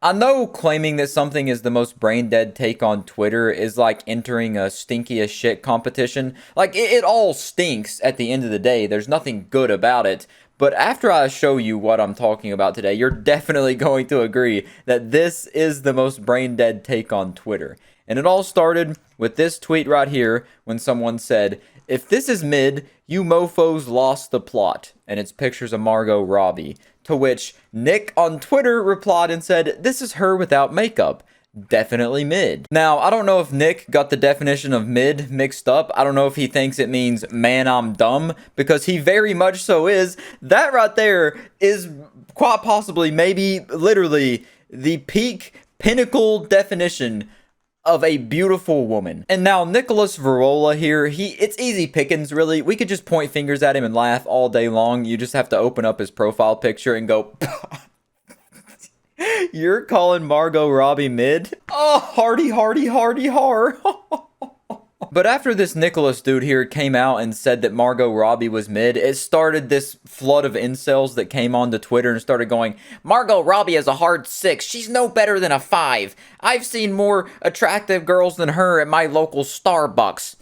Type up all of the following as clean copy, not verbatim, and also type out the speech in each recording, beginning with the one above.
I know claiming that something is the most brain dead take on Twitter is like entering a stinky as shit competition. Like, it all stinks at the end of the day. There's nothing good about it. But after I show you what I'm talking about today, you're definitely going to agree that this is the most brain dead take on Twitter. And it all started with this tweet right here when someone said, "If this is mid, you mofos lost the plot." And it's pictures of Margot Robbie. To which Nick on Twitter replied and said, "This is her without makeup. Definitely mid." Now, I don't know if Nick got the definition of mid mixed up. I don't know if he thinks it means "man, I'm dumb," because he very much so is. That right there is quite possibly, maybe literally, the peak pinnacle definition of a beautiful woman. And now Nicholas Varola here, it's easy pickings really. We could just point fingers at him and laugh all day long. You just have to open up his profile picture and go, "You're calling Margot Robbie mid? Oh, hardy, hardy, hardy, har." But after this Nicholas dude here came out and said that Margot Robbie was mid, it started this flood of incels that came onto Twitter and started going, "Margot Robbie is a hard 6. She's no better than a 5. I've seen more attractive girls than her at my local Starbucks.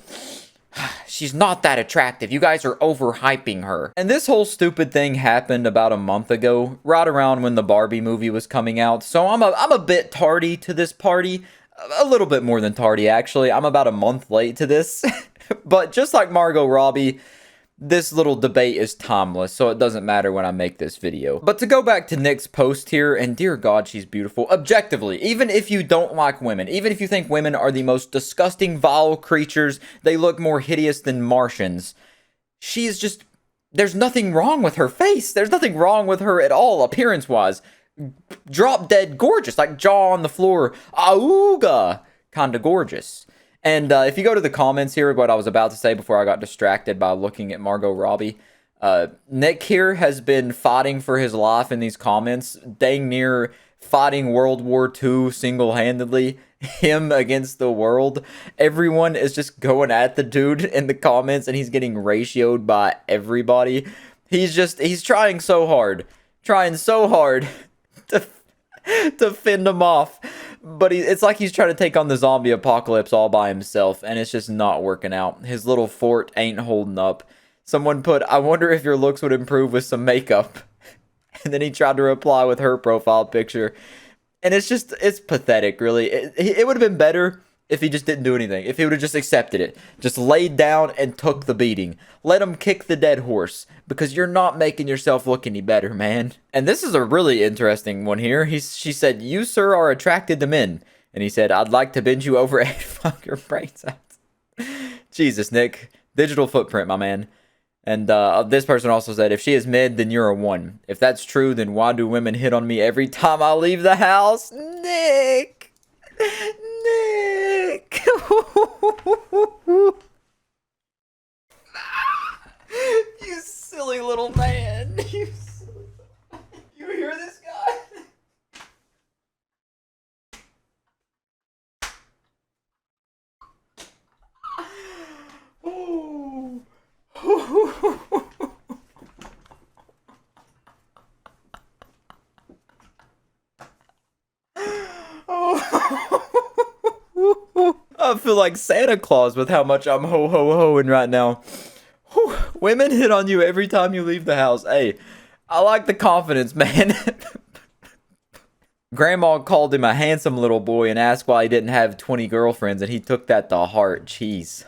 She's not that attractive. You guys are overhyping her." And this whole stupid thing happened about a month ago, right around when the Barbie movie was coming out. So I'm a bit tardy to this party. A little bit more than tardy, actually. I'm about a month late to this. But just like Margot Robbie, this little debate is timeless, so it doesn't matter when I make this video. But to go back to Nick's post here, and dear God, she's beautiful. Objectively, even if you don't like women, even if you think women are the most disgusting, vile creatures, they look more hideous than Martians, she is just... there's nothing wrong with her face. There's nothing wrong with her at all, appearance-wise. Drop dead gorgeous, like jaw on the floor, auga, kinda gorgeous. And if you go to the comments here, what I was about to say before I got distracted by looking at Margot Robbie, Nick here has been fighting for his life in these comments, dang near fighting World War II single-handedly, him against the world. Everyone is just going at the dude in the comments, and he's getting ratioed by everybody. He's trying so hard to fend him off, but it's like he's trying to take on the zombie apocalypse all by himself, and it's just not working out. His little fort ain't holding up. Someone put, "I wonder if your looks would improve with some makeup," and then he tried to reply with her profile picture, and it's pathetic, really. It would have been better if he just didn't do anything. If he would have just accepted it. Just laid down and took the beating. Let him kick the dead horse. Because you're not making yourself look any better, man. And this is a really interesting one here. She said, "You, sir, are attracted to men." And he said, "I'd like to bend you over and fuck your brains out." Jesus, Nick. Digital footprint, my man. And this person also said, "If she is mid, then you're a 1. If that's true, then why do women hit on me every time I leave the house?" Nick! Nick! You silly little man. You hear this guy? Oh. I feel like Santa Claus with how much I'm ho-ho-hoing right now. Whew. Women hit on you every time you leave the house. Hey, I like the confidence, man. Grandma called him a handsome little boy and asked why he didn't have 20 girlfriends, and he took that to heart. Jeez.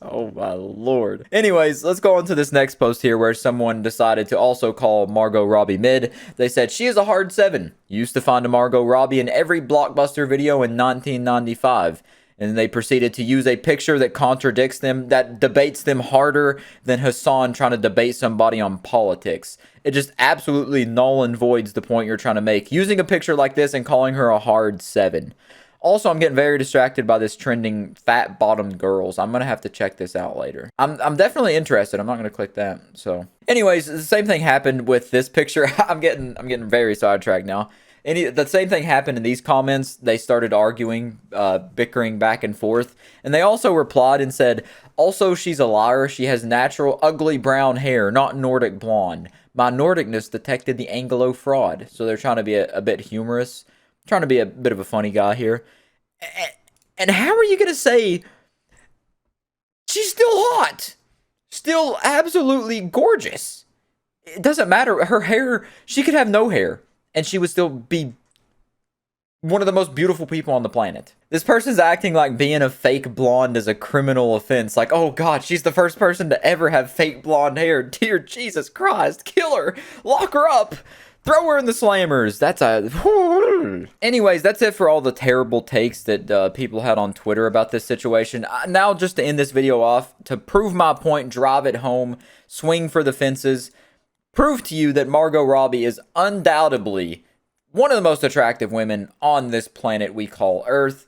Oh my lord. Anyways, let's go on to this next post here where someone decided to also call Margot Robbie mid. They said, "She is a hard 7. Used to find a Margot Robbie in every Blockbuster video in 1995. And they proceeded to use a picture that contradicts them, that debates them harder than Hassan trying to debate somebody on politics. It just absolutely null and voids the point you're trying to make, using a picture like this and calling her a hard 7. Also, I'm getting very distracted by this trending fat-bottomed girls. I'm going to have to check this out later. I'm definitely interested. I'm not going to click that. So, anyways, the same thing happened with this picture. I'm getting very sidetracked now. The same thing happened in these comments. They started arguing, bickering back and forth. And they also replied and said, "Also, she's a liar. She has natural, ugly brown hair, not Nordic blonde. My Nordicness detected the Anglo fraud." So they're trying to be a bit humorous. Trying to be a bit of a funny guy here. And how are you going to say she's still hot? Still absolutely gorgeous. It doesn't matter. Her hair, she could have no hair, and she would still be one of the most beautiful people on the planet. This person's acting like being a fake blonde is a criminal offense. Like, oh god, she's the first person to ever have fake blonde hair. Dear Jesus Christ, kill her, lock her up, throw her in the slammers. That's a... Anyways, that's it for all the terrible takes that people had on Twitter about this situation. Now, just to end this video off, to prove my point, drive it home, swing for the fences, prove to you that Margot Robbie is undoubtedly one of the most attractive women on this planet we call Earth,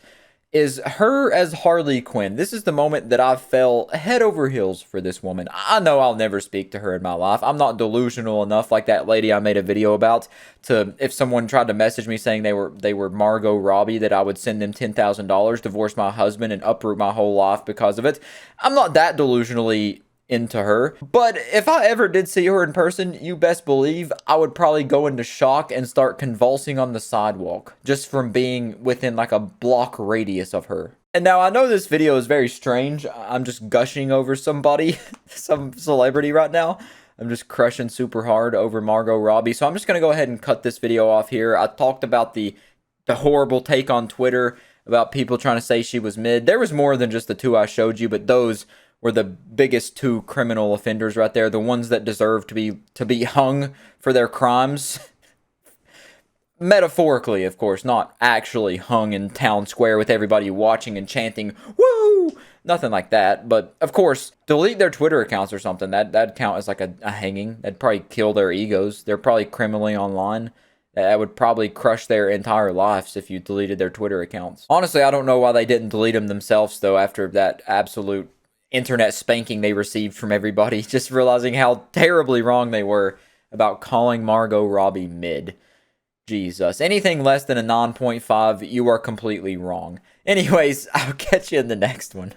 is her as Harley Quinn. This is the moment that I fell head over heels for this woman. I know I'll never speak to her in my life. I'm not delusional enough like that lady I made a video about to, if someone tried to message me saying they were Margot Robbie, that I would send them $10,000, divorce my husband, and uproot my whole life because of it. I'm not that delusionally into her, but if I ever did see her in person, you best believe I would probably go into shock and start convulsing on the sidewalk just from being within like a block radius of her. And now I know this video is very strange. I'm just gushing over somebody, some celebrity right now. I'm just crushing super hard over Margot Robbie. So I'm just going to go ahead and cut this video off here. I talked about the horrible take on Twitter about people trying to say she was mid. There was more than just the two I showed you, but those were the biggest two criminal offenders right there. The ones that deserve to be hung for their crimes. Metaphorically, of course, not actually hung in town square with everybody watching and chanting, woo! Nothing like that. But, of course, delete their Twitter accounts or something. That'd count as like a hanging. That'd probably kill their egos. They're probably criminally online. That would probably crush their entire lives if you deleted their Twitter accounts. Honestly, I don't know why they didn't delete them themselves, though, after that absolute internet spanking they received from everybody, just realizing how terribly wrong they were about calling Margot Robbie mid. Jesus. Anything less than a 9.5, you are completely wrong. Anyways, I'll catch you in the next one.